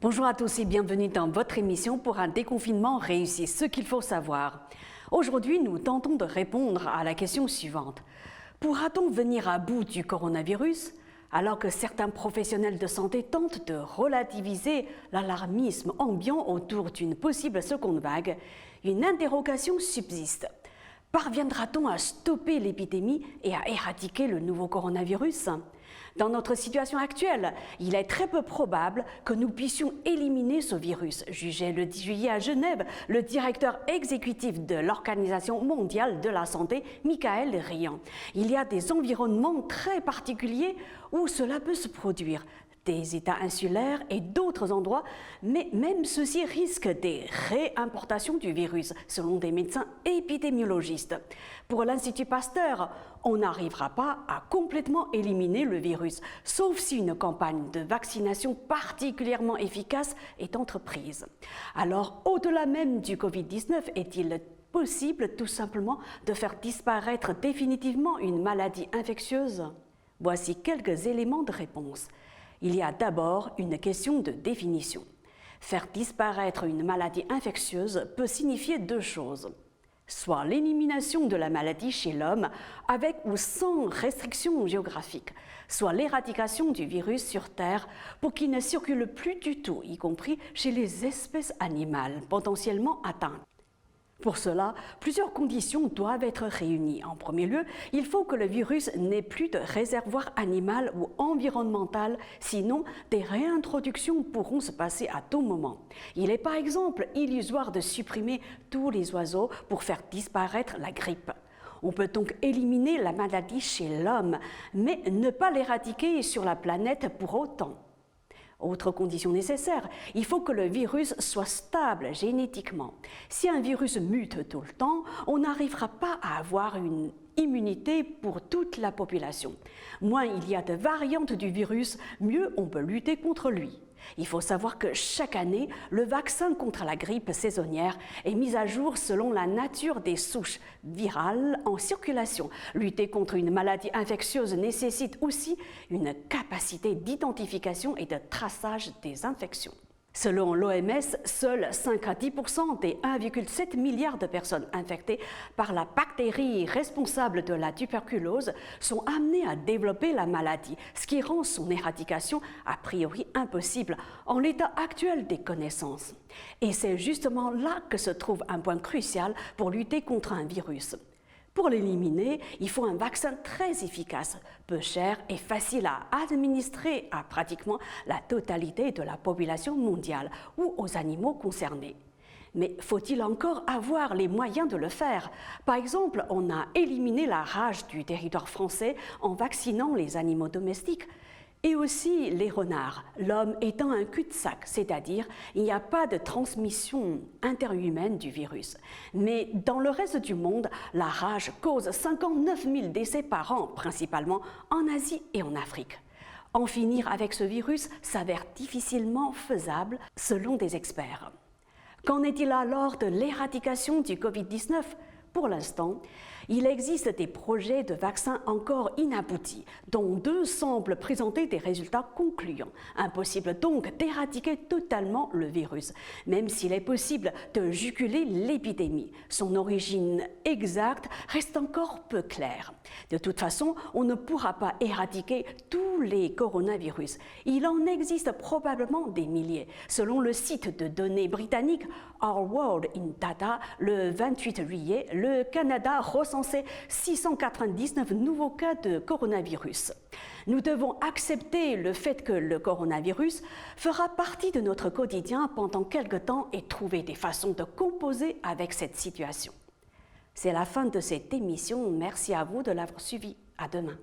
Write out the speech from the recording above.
Bonjour à tous et bienvenue dans votre émission pour un déconfinement réussi, ce qu'il faut savoir. Aujourd'hui, nous tentons de répondre à la question suivante. Pourra-t-on venir à bout du coronavirus alors que certains professionnels de santé tentent de relativiser l'alarmisme ambiant autour d'une possible seconde vague? Une interrogation subsiste. Parviendra-t-on à stopper l'épidémie et à éradiquer le nouveau coronavirus? Dans notre situation actuelle, il est très peu probable que nous puissions éliminer ce virus, jugeait le 10 juillet à Genève le directeur exécutif de l'Organisation mondiale de la santé, Michael Ryan. Il y a des environnements très particuliers où cela peut se produire. Des États insulaires et d'autres endroits, mais même ceux-ci risquent des réimportations du virus, selon des médecins épidémiologistes. Pour l'Institut Pasteur, on n'arrivera pas à complètement éliminer le virus, sauf si une campagne de vaccination particulièrement efficace est entreprise. Alors, au-delà même du Covid-19, est-il possible tout simplement de faire disparaître définitivement une maladie infectieuse? Voici quelques éléments de réponse. Il y a d'abord une question de définition. Faire disparaître une maladie infectieuse peut signifier deux choses. Soit l'élimination de la maladie chez l'homme avec ou sans restriction géographique, soit l'éradication du virus sur Terre pour qu'il ne circule plus du tout, y compris chez les espèces animales potentiellement atteintes. Pour cela, plusieurs conditions doivent être réunies. En premier lieu, il faut que le virus n'ait plus de réservoir animal ou environnemental, sinon des réintroductions pourront se passer à tout moment. Il est par exemple illusoire de supprimer tous les oiseaux pour faire disparaître la grippe. On peut donc éliminer la maladie chez l'homme, mais ne pas l'éradiquer sur la planète pour autant. Autre condition nécessaire, il faut que le virus soit stable génétiquement. Si un virus mute tout le temps, on n'arrivera pas à avoir une immunité pour toute la population. Moins il y a de variantes du virus, mieux on peut lutter contre lui. Il faut savoir que chaque année, le vaccin contre la grippe saisonnière est mis à jour selon la nature des souches virales en circulation. Lutter contre une maladie infectieuse nécessite aussi une capacité d'identification et de traçage des infections. Selon l'OMS, seuls 5 à 10% des 1,7 milliard de personnes infectées par la bactérie responsable de la tuberculose sont amenées à développer la maladie, ce qui rend son éradication a priori impossible en l'état actuel des connaissances. Et c'est justement là que se trouve un point crucial pour lutter contre un virus. Pour l'éliminer, il faut un vaccin très efficace, peu cher et facile à administrer à pratiquement la totalité de la population mondiale ou aux animaux concernés. Mais faut-il encore avoir les moyens de le faire? Par exemple, on a éliminé la rage du territoire français en vaccinant les animaux domestiques. Et aussi les renards, l'homme étant un cul-de-sac, c'est-à-dire il n'y a pas de transmission interhumaine du virus. Mais dans le reste du monde, la rage cause 59 000 décès par an, principalement en Asie et en Afrique. En finir avec ce virus s'avère difficilement faisable selon des experts. Qu'en est-il alors de l'éradication du Covid-19 ? Pour l'instant, il existe des projets de vaccins encore inaboutis, dont 2 semblent présenter des résultats concluants. Impossible donc d'éradiquer totalement le virus, même s'il est possible de juguler l'épidémie. Son origine exacte reste encore peu claire. De toute façon, on ne pourra pas éradiquer tous les coronavirus. Il en existe probablement des milliers. Selon le site de données britannique Our World in Data, le 28 juillet, le Canada recensait 699 nouveaux cas de coronavirus. Nous devons accepter le fait que le coronavirus fera partie de notre quotidien pendant quelque temps et trouver des façons de composer avec cette situation. C'est la fin de cette émission. Merci à vous de l'avoir suivi. À demain.